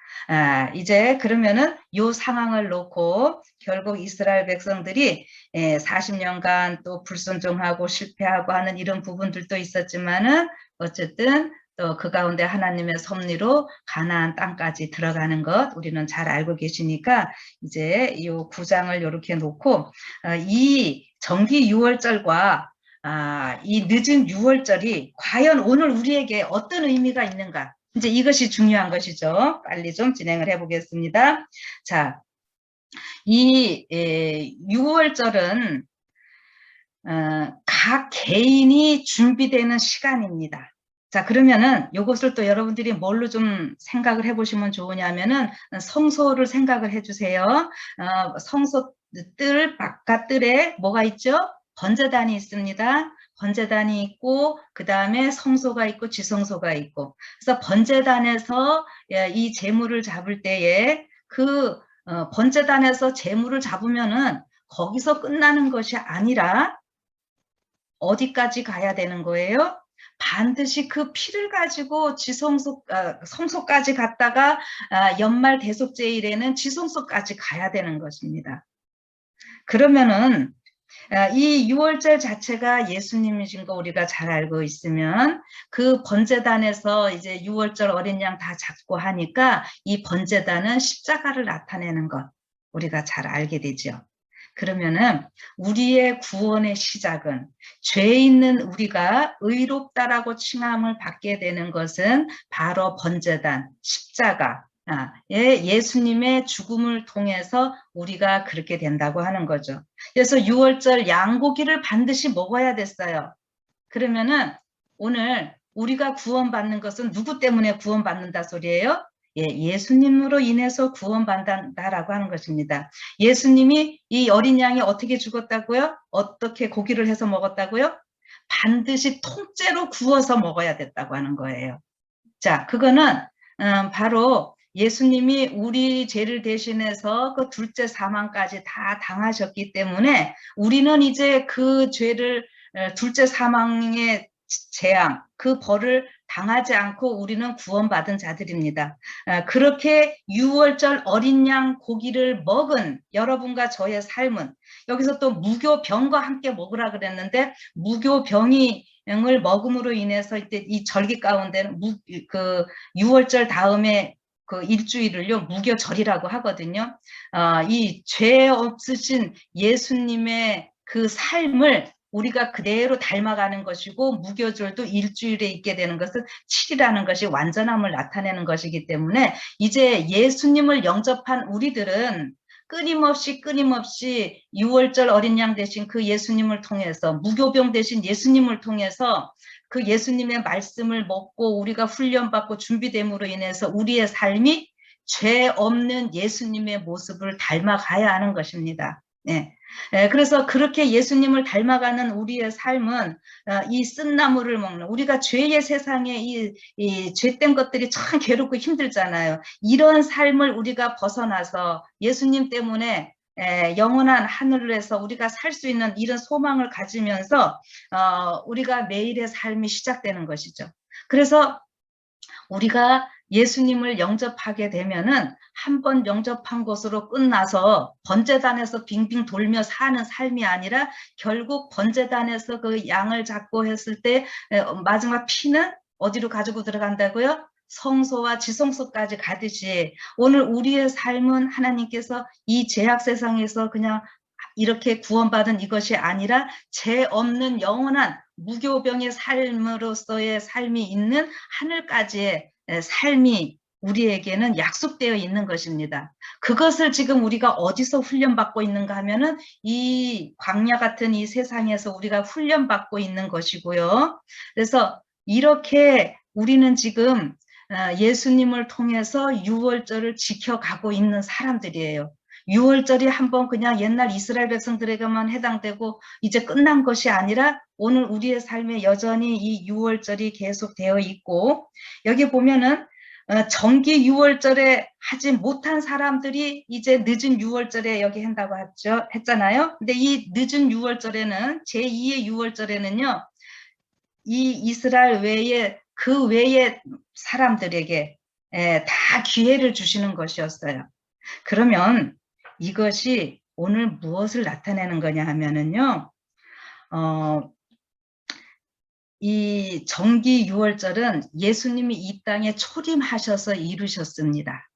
이제 그러면은 요 상황을 놓고 결국 이스라엘 백성들이 40년간 또 불순종하고 실패하고 하는 이런 부분들도 있었지만은 어쨌든 또 그 가운데 하나님의 섭리로 가나안 땅까지 들어가는 것 우리는 잘 알고 계시니까 이제 이 9장을 이렇게 놓고 이 정기 유월절과 이 늦은 유월절이 과연 오늘 우리에게 어떤 의미가 있는가? 이제 이것이 중요한 것이죠. 빨리 좀 진행을 해보겠습니다. 자, 이 6월절은 각 개인이 준비되는 시간입니다. 자, 그러면은 이것을 또 여러분들이 뭘로 좀 생각을 해보시면 좋으냐면은 성소를 생각을 해주세요. 성소 뜰 바깥뜰에 뭐가 있죠? 번제단이 있습니다. 번제단이 있고 그 다음에 성소가 있고 지성소가 있고 그래서 번제단에서 이 제물을 잡을 때에 그 번제단에서 제물을 잡으면은 거기서 끝나는 것이 아니라 어디까지 가야 되는 거예요? 반드시 그 피를 가지고 성소까지 갔다가 연말 대속제일에는 지성소까지 가야 되는 것입니다. 그러면은 이 6월절 자체가 예수님이신 거 우리가 잘 알고 있으면 그 번제단에서 이제 6월절 어린 양 다 잡고 하니까 이 번제단은 십자가를 나타내는 것 우리가 잘 알게 되죠. 그러면은 우리의 구원의 시작은 죄 있는 우리가 의롭다라고 칭함을 받게 되는 것은 바로 번제단, 십자가, 예수님의 죽음을 통해서 우리가 그렇게 된다고 하는 거죠. 그래서 6월절 양고기를 반드시 먹어야 됐어요. 그러면은 오늘 우리가 구원받는 것은 누구 때문에 구원받는다 소리예요? 예수님으로 인해서 구원받는다라고 하는 것입니다. 예수님이 이 어린 양이 어떻게 죽었다고요? 어떻게 고기를 해서 먹었다고요? 반드시 통째로 구워서 먹어야 됐다고 하는 거예요. 자, 그거는 바로 예수님이 우리 죄를 대신해서 그 둘째 사망까지 다 당하셨기 때문에 우리는 이제 그 죄를 둘째 사망의 재앙, 그 벌을 당하지 않고 우리는 구원받은 자들입니다. 그렇게 유월절 어린 양 고기를 먹은 여러분과 저의 삶은, 여기서 또 무교병과 함께 먹으라 그랬는데 무교병이 을 먹음으로 인해서 이때 이 절기 가운데는 그 6월절 다음에 그 일주일을요 무교절이라고 하거든요. 이 죄 없으신 예수님의 그 삶을 우리가 그대로 닮아가는 것이고, 무교절도 일주일에 있게 되는 것은 7이라는 것이 완전함을 나타내는 것이기 때문에 이제 예수님을 영접한 우리들은 끊임없이 6월절 어린 양 대신 그 예수님을 통해서, 무교병 대신 예수님을 통해서 그 예수님의 말씀을 먹고 우리가 훈련받고 준비됨으로 인해서 우리의 삶이 죄 없는 예수님의 모습을 닮아가야 하는 것입니다. 네. 그래서 그렇게 예수님을 닮아가는 우리의 삶은 이 쓴나물을 먹는, 우리가 죄의 세상에 이 죄된 것들이 참 괴롭고 힘들잖아요. 이런 삶을 우리가 벗어나서 예수님 때문에 영원한 하늘에서 우리가 살 수 있는 이런 소망을 가지면서 우리가 매일의 삶이 시작되는 것이죠. 그래서 우리가 예수님을 영접하게 되면은 한 번 영접한 것으로 끝나서 번제단에서 빙빙 돌며 사는 삶이 아니라 결국 번제단에서 그 양을 잡고 했을 때 마지막 피는 어디로 가지고 들어간다고요? 성소와 지성소까지 가듯이 오늘 우리의 삶은 하나님께서 이 죄악 세상에서 그냥 이렇게 구원받은 이것이 아니라 죄 없는 영원한 무교병의 삶으로서의 삶이 있는 하늘까지의 삶이 우리에게는 약속되어 있는 것입니다. 그것을 지금 우리가 어디서 훈련받고 있는가 하면은 이 광야 같은 이 세상에서 우리가 훈련받고 있는 것이고요. 그래서 이렇게 우리는 지금 예수님을 통해서 유월절을 지켜가고 있는 사람들이에요. 6월절이 한번 그냥 옛날 이스라엘 백성들에게만 해당되고 이제 끝난 것이 아니라 오늘 우리의 삶에 여전히 이 6월절이 계속되어 있고, 여기 보면은 정기 6월절에 하지 못한 사람들이 이제 늦은 6월절에 여기 한다고 했잖아요. 근데 이 늦은 6월절에는 제2의 6월절에는요. 이 이스라엘 외에 그 외의 사람들에게 다 기회를 주시는 것이었어요. 그러면 이것이 오늘 무엇을 나타내는 거냐 하면은요, 이 정기 6월절은 예수님이 이 땅에 초림하셔서 이루셨습니다.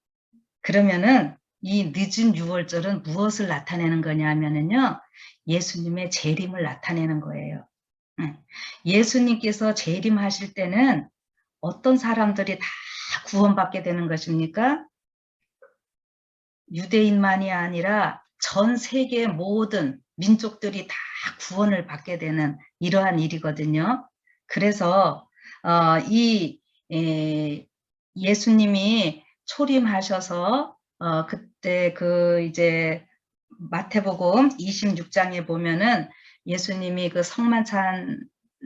그러면은 이 늦은 6월절은 무엇을 나타내는 거냐 하면은요, 예수님의 재림을 나타내는 거예요. 예수님께서 재림하실 때는 어떤 사람들이 다 구원받게 되는 것입니까? 유대인만이 아니라 전 세계 모든 민족들이 다 구원을 받게 되는 이러한 일이거든요. 그래서 예수님이 초림하셔서 그때 그 이제 마태복음 26장에 보면은 예수님이 그 성만찬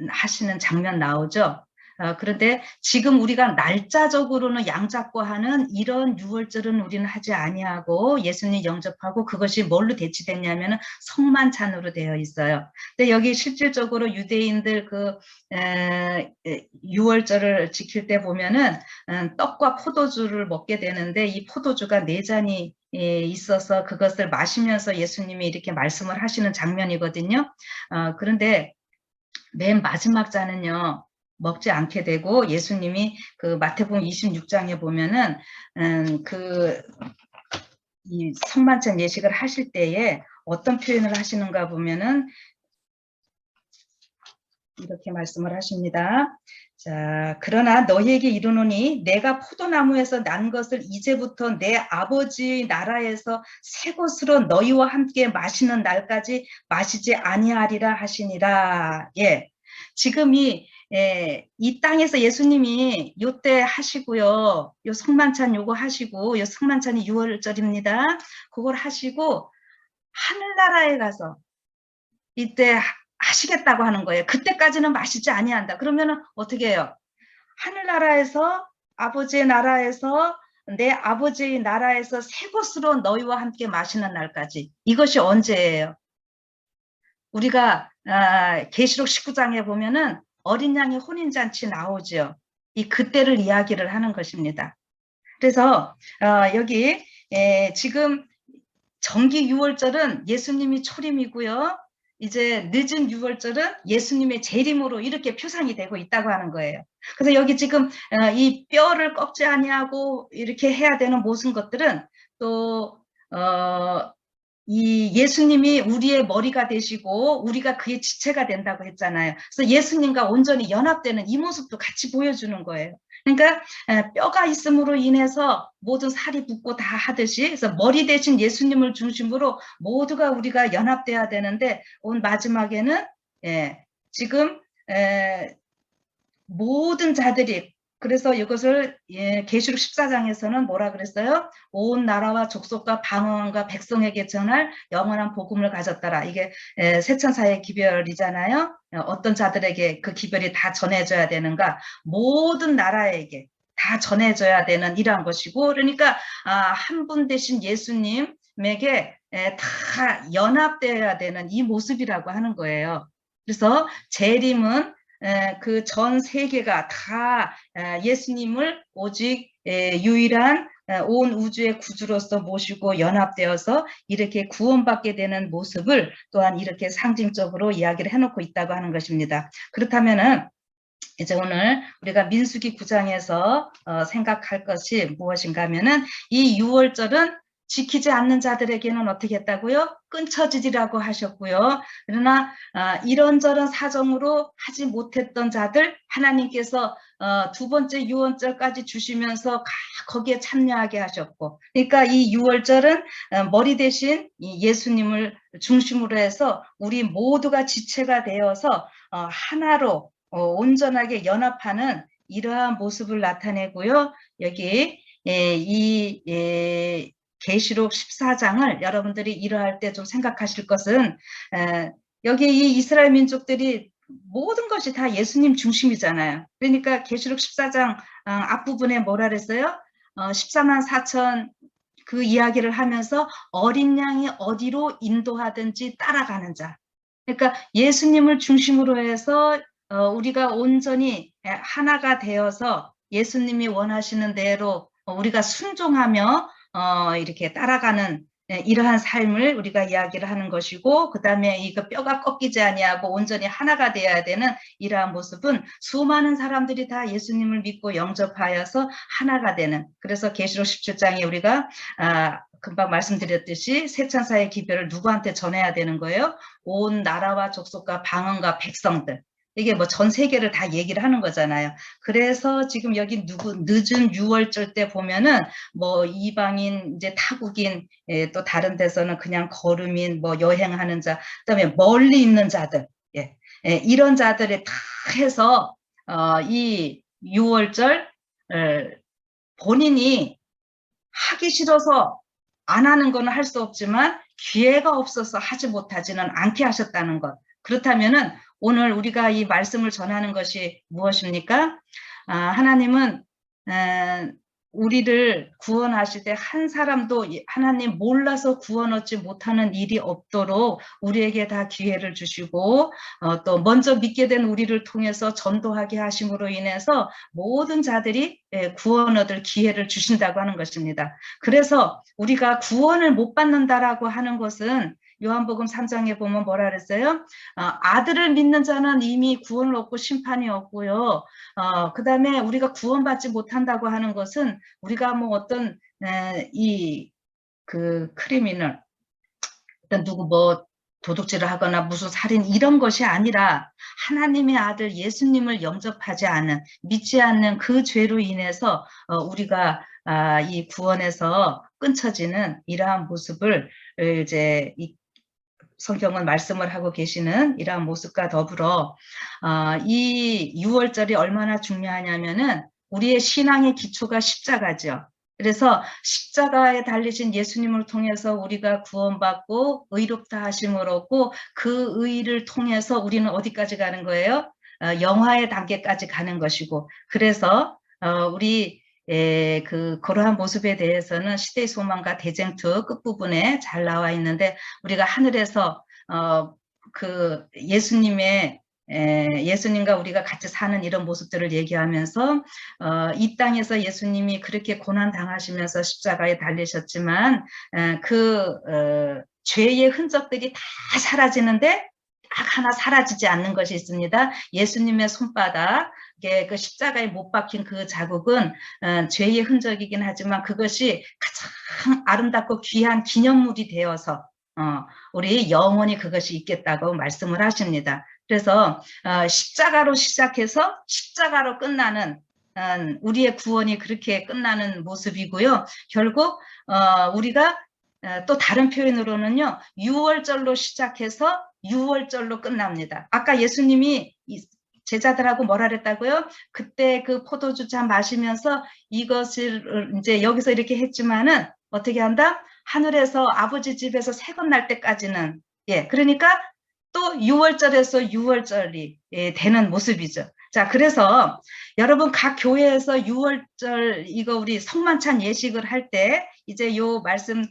하시는 장면 나오죠. 그런데 지금 우리가 날짜적으로는 양잡고 하는 이런 유월절은 우리는 하지 아니하고 예수님 영접하고 그것이 뭘로 대치됐냐면은 성만찬으로 되어 있어요. 근데 여기 실질적으로 유대인들 그 유월절을 지킬 때 보면은 떡과 포도주를 먹게 되는데 이 포도주가 4잔이 있어서 그것을 마시면서 예수님이 이렇게 말씀을 하시는 장면이거든요. 그런데 맨 마지막 잔은요. 먹지 않게 되고 예수님이 그 마태복음 26장에 보면은 이 성만찬 예식을 하실 때에 어떤 표현을 하시는가 보면은 이렇게 말씀을 하십니다. 자, 그러나 너희에게 이르노니 내가 포도나무에서 난 것을 이제부터 내 아버지의 나라에서 새 것으로 너희와 함께 마시는 날까지 마시지 아니하리라 하시니라. 예. 지금 이 이 땅에서 예수님이 요때 하시고요. 요 성만찬 요거 하시고, 요 성만찬이 6월절입니다. 그걸 하시고 하늘나라에 가서 이때 하시겠다고 하는 거예요. 그때까지는 마시지 아니한다. 그러면은 어떻게 해요? 하늘나라에서 아버지의 나라에서 내 아버지의 나라에서 새 것으로 너희와 함께 마시는 날까지. 이것이 언제예요? 우리가 계시록 19장에 보면은 어린 양의 혼인잔치 나오죠. 이 그때를 이야기를 하는 것입니다. 그래서 여기 지금 정기 6월절은 예수님이 초림이고요. 이제 늦은 6월절은 예수님의 재림으로 이렇게 표상이 되고 있다고 하는 거예요. 그래서 여기 지금 이 뼈를 꺾지 아니하고 이렇게 해야 되는 모든 것들은 또 이 예수님이 우리의 머리가 되시고 우리가 그의 지체가 된다고 했잖아요. 그래서 예수님과 온전히 연합되는 이 모습도 같이 보여주는 거예요. 그러니까 뼈가 있음으로 인해서 모든 살이 붙고 다 하듯이, 그래서 머리 대신 예수님을 중심으로 모두가 우리가 연합돼야 되는데 온 마지막에는 지금 모든 자들이, 그래서 이것을 계시록 14장에서는 뭐라 그랬어요? 온 나라와 족속과 방언과 백성에게 전할 영원한 복음을 가졌더라. 이게 세천사의 기별이잖아요. 어떤 자들에게 그 기별이 다 전해져야 되는가? 모든 나라에게 다 전해져야 되는 이러한 것이고, 그러니까 한 분 대신 예수님에게 다 연합되어야 되는 이 모습이라고 하는 거예요. 그래서 재림은 그 전 세계가 다 예수님을 오직 유일한 온 우주의 구주로서 모시고 연합되어서 이렇게 구원받게 되는 모습을 또한 이렇게 상징적으로 이야기를 해놓고 있다고 하는 것입니다. 그렇다면은 이제 오늘 우리가 민수기 9장에서 생각할 것이 무엇인가 하면은 이 6월절은 지키지 않는 자들에게는 어떻게 했다고요? 끊쳐지리라고 하셨고요. 그러나 이런저런 사정으로 하지 못했던 자들 하나님께서 두 번째 유월절까지 주시면서 거기에 참여하게 하셨고, 그러니까 이 유월절은 머리 대신 예수님을 중심으로 해서 우리 모두가 지체가 되어서 하나로 온전하게 연합하는 이러한 모습을 나타내고요. 여기 이 계시록 14장을 여러분들이 이러할 때 좀 생각하실 것은 여기 이 이스라엘 민족들이 모든 것이 다 예수님 중심이잖아요. 그러니까 계시록 14장 앞부분에 뭐라 그랬어요? 14만 4천 그 이야기를 하면서 어린 양이 어디로 인도하든지 따라가는 자. 그러니까 예수님을 중심으로 해서 우리가 온전히 하나가 되어서 예수님이 원하시는 대로 우리가 순종하며 이렇게 따라가는 이러한 삶을 우리가 이야기를 하는 것이고, 그 다음에 이거 뼈가 꺾이지 아니하고 온전히 하나가 되어야 되는 이러한 모습은 수많은 사람들이 다 예수님을 믿고 영접하여서 하나가 되는, 그래서 계시록 17장에 우리가 금방 말씀드렸듯이 세 천사의 기별을 누구한테 전해야 되는 거예요? 온 나라와 족속과 방언과 백성들. 이게 뭐 전 세계를 다 얘기를 하는 거잖아요. 그래서 지금 여기 늦은 6월절 때 보면은 뭐 이방인, 이제 타국인, 또 다른 데서는 그냥 거름인, 뭐 여행하는 자, 그다음에 멀리 있는 자들, 이런 자들이 다 해서 이 6월절 본인이 하기 싫어서 안 하는 거는 할 수 없지만 기회가 없어서 하지 못하지는 않게 하셨다는 것. 그렇다면은 오늘 우리가 이 말씀을 전하는 것이 무엇입니까? 하나님은 우리를 구원하실 때 한 사람도 하나님 몰라서 구원 얻지 못하는 일이 없도록 우리에게 다 기회를 주시고 또 먼저 믿게 된 우리를 통해서 전도하게 하심으로 인해서 모든 자들이 구원 얻을 기회를 주신다고 하는 것입니다. 그래서 우리가 구원을 못 받는다라고 하는 것은 요한복음 3장에 보면 뭐라 그랬어요? 아들을 믿는 자는 이미 구원을 얻고 심판이 없고요. 그 다음에 우리가 구원받지 못한다고 하는 것은 우리가 뭐 어떤 크리미널, 어떤 누구 뭐 도둑질을 하거나 무슨 살인 이런 것이 아니라 하나님의 아들 예수님을 영접하지 않은, 믿지 않는 그 죄로 인해서 우리가 이 구원에서 끊쳐지는 이러한 모습을 이제 성경은 말씀을 하고 계시는 이러한 모습과 더불어 이 유월절이 얼마나 중요하냐면은 우리의 신앙의 기초가 십자가죠. 그래서 십자가에 달리신 예수님을 통해서 우리가 구원받고 의롭다 하심을 얻고 그 의를 통해서 우리는 어디까지 가는 거예요? 영화의 단계까지 가는 것이고, 그래서 우리 그러한 모습에 대해서는 시대의 소망과 대쟁투 끝부분에 잘 나와 있는데, 우리가 하늘에서 그 예수님과 우리가 같이 사는 이런 모습들을 얘기하면서 이 땅에서 예수님이 그렇게 고난 당하시면서 십자가에 달리셨지만 죄의 흔적들이 다 사라지는데 딱 하나 사라지지 않는 것이 있습니다. 예수님의 손바닥, 그 십자가에 못 박힌 그 자국은 죄의 흔적이긴 하지만 그것이 가장 아름답고 귀한 기념물이 되어서 우리 영원히 그것이 있겠다고 말씀을 하십니다. 그래서 십자가로 시작해서 십자가로 끝나는 우리의 구원이 그렇게 끝나는 모습이고요. 결국 우리가 또 다른 표현으로는요, 유월절로 시작해서 유월절로 끝납니다. 아까 예수님이 제자들하고 뭐라 그랬다고요? 그때 그 포도주 잔 마시면서 이것을 이제 여기서 이렇게 했지만은 어떻게 한다? 하늘에서 아버지 집에서 새것 날 때까지는, 그러니까 또 유월절에서 유월절이 되는 모습이죠. 자, 그래서 여러분 각 교회에서 유월절 이거 우리 성만찬 예식을 할 때 이제 요 말씀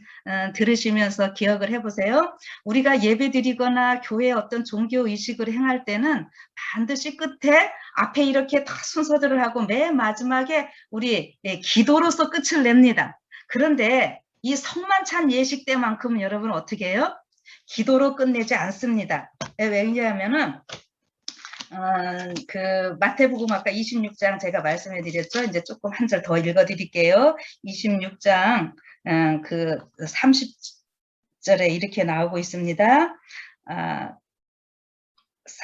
들으시면서 기억을 해보세요. 우리가 예배 드리거나 교회 어떤 종교 의식을 행할 때는 반드시 끝에 앞에 이렇게 다 순서들을 하고 맨 마지막에 우리 기도로서 끝을 냅니다. 그런데 이 성만찬 예식 때만큼 여러분 어떻게 해요? 기도로 끝내지 않습니다. 왜냐하면은 그 마태복음 아까 26장 제가 말씀해 드렸죠. 이제 조금 한 절 더 읽어 드릴게요. 26장 그 30절에 이렇게 나오고 있습니다.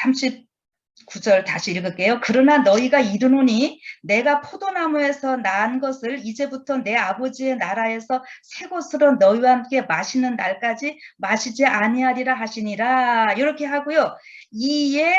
39절 다시 읽을게요. 그러나 너희가 이르노니 내가 포도나무에서 난 것을 이제부터 내 아버지의 나라에서 새 것으로 너희와 함께 마시는 날까지 마시지 아니하리라 하시니라. 이렇게 하고요. 이에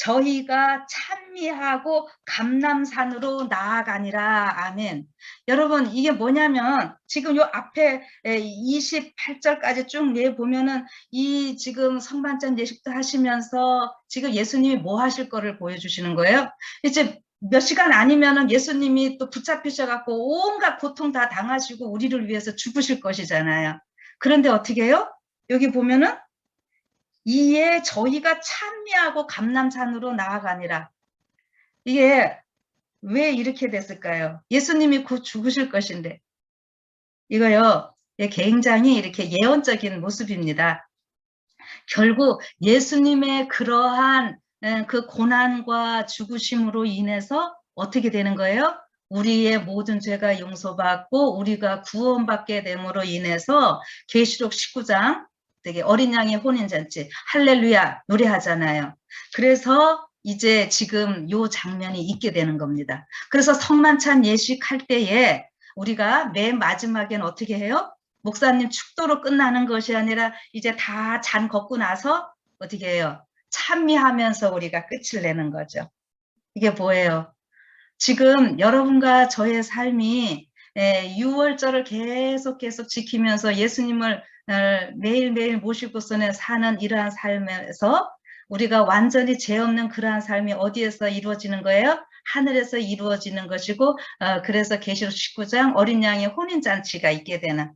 저희가 찬미하고 감람산으로 나아가니라. 아멘. 여러분 이게 뭐냐면 지금 요 앞에 28절까지 쭉 보면은 이 지금 성만찬 예식도 하시면서 지금 예수님이 뭐 하실 거를 보여주시는 거예요. 이제 몇 시간 아니면은 예수님이 또 붙잡히셔갖고 온갖 고통 다 당하시고 우리를 위해서 죽으실 것이잖아요. 그런데 어떻게 해요? 여기 보면은 이에 저희가 찬미하고 감람산으로 나아가니라. 이게 왜 이렇게 됐을까요? 예수님이 곧 죽으실 것인데. 이거요, 굉장히 이렇게 예언적인 모습입니다. 결국 예수님의 그러한 그 고난과 죽으심으로 인해서 어떻게 되는 거예요? 우리의 모든 죄가 용서받고 우리가 구원받게 됨으로 인해서 계시록 19장 되게 어린 양의 혼인잔치 할렐루야 노래하잖아요. 그래서 이제 지금 요 장면이 있게 되는 겁니다. 그래서 성만찬 예식할 때에 우리가 맨 마지막엔 어떻게 해요? 목사님 축도로 끝나는 것이 아니라 이제 다 잔 걷고 나서 어떻게 해요? 찬미하면서 우리가 끝을 내는 거죠. 이게 뭐예요? 지금 여러분과 저의 삶이 유월절을 계속 지키면서 예수님을 매일매일 모시고서는 사는 이러한 삶에서 우리가 완전히 죄 없는 그러한 삶이 어디에서 이루어지는 거예요? 하늘에서 이루어지는 것이고 그래서 계시록 19장 어린 양의 혼인잔치가 있게 되는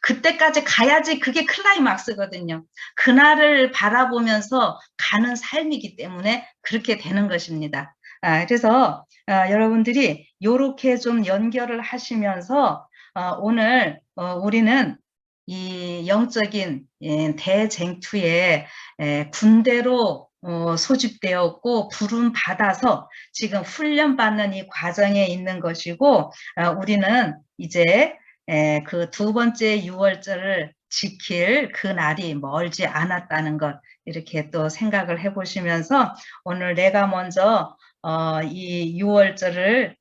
그때까지 가야지 그게 클라이막스거든요. 그날을 바라보면서 가는 삶이기 때문에 그렇게 되는 것입니다. 그래서 여러분들이 이렇게 좀 연결을 하시면서 오늘 우리는 이 영적인 대쟁투에 군대로 소집되었고 부름 받아서 지금 훈련받는 이 과정에 있는 것이고 우리는 이제 그 두 번째 유월절을 지킬 그 날이 멀지 않았다는 것 이렇게 또 생각을 해보시면서 오늘 내가 먼저 이 유월절을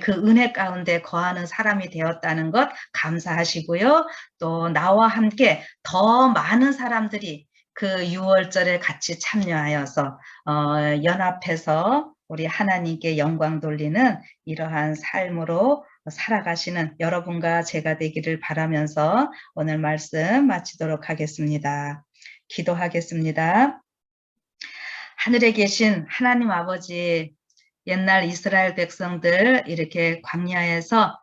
그 은혜 가운데 거하는 사람이 되었다는 것 감사하시고요. 또 나와 함께 더 많은 사람들이 그 유월절에 같이 참여하여서 연합해서 우리 하나님께 영광 돌리는 이러한 삶으로 살아가시는 여러분과 제가 되기를 바라면서 오늘 말씀 마치도록 하겠습니다. 기도하겠습니다. 하늘에 계신 하나님 아버지, 옛날 이스라엘 백성들 이렇게 광야에서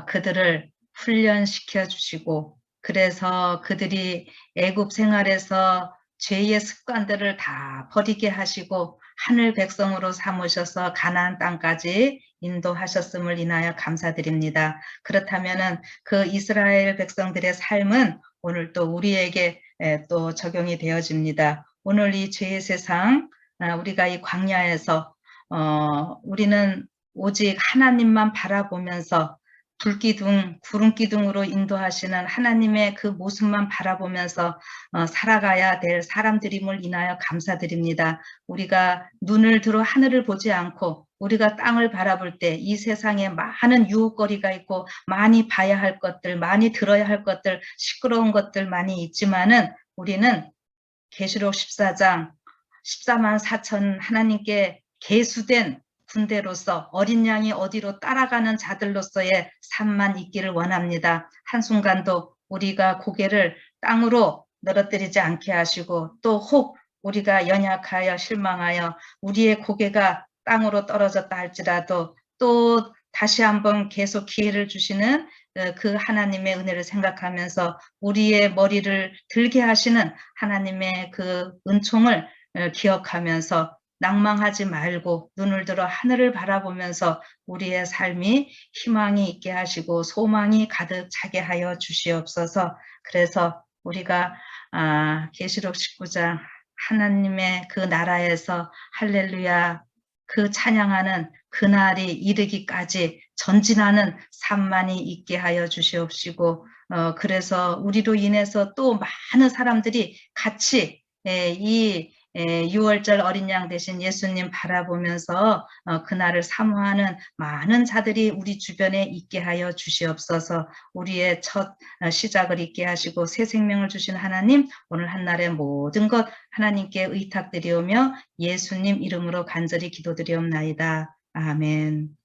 그들을 훈련시켜 주시고, 그래서 그들이 애굽 생활에서 죄의 습관들을 다 버리게 하시고 하늘 백성으로 삼으셔서 가나안 땅까지 인도하셨음을 인하여 감사드립니다. 그렇다면은 그 이스라엘 백성들의 삶은 오늘 또 우리에게 또 적용이 되어집니다. 오늘 이 죄의 세상, 우리가 이 광야에서 우리는 오직 하나님만 바라보면서 불기둥, 구름기둥으로 인도하시는 하나님의 그 모습만 바라보면서 살아가야 될 사람들임을 인하여 감사드립니다. 우리가 눈을 들어 하늘을 보지 않고 우리가 땅을 바라볼 때 이 세상에 많은 유혹거리가 있고 많이 봐야 할 것들, 많이 들어야 할 것들, 시끄러운 것들 많이 있지만은 우리는 계시록 14장 14만 4천 하나님께 계수된 군대로서 어린 양이 어디로 따라가는 자들로서의 삶만 있기를 원합니다. 한순간도 우리가 고개를 땅으로 늘어뜨리지 않게 하시고, 또 혹 우리가 연약하여 실망하여 우리의 고개가 땅으로 떨어졌다 할지라도 또 다시 한번 계속 기회를 주시는 그 하나님의 은혜를 생각하면서 우리의 머리를 들게 하시는 하나님의 그 은총을 기억하면서 낭망하지 말고 눈을 들어 하늘을 바라보면서 우리의 삶이 희망이 있게 하시고 소망이 가득 차게 하여 주시옵소서. 그래서 우리가 계시록 19장 하나님의 그 나라에서 할렐루야 그 찬양하는 그날이 이르기까지 전진하는 삶만이 있게 하여 주시옵시고, 그래서 우리로 인해서 또 많은 사람들이 같이 이 6월절 어린 양 되신 예수님 바라보면서 그날을 사모하는 많은 자들이 우리 주변에 있게 하여 주시옵소서. 우리의 첫 시작을 있게 하시고 새 생명을 주신 하나님, 오늘 한날의 모든 것 하나님께 의탁드리오며 예수님 이름으로 간절히 기도드리옵나이다. 아멘.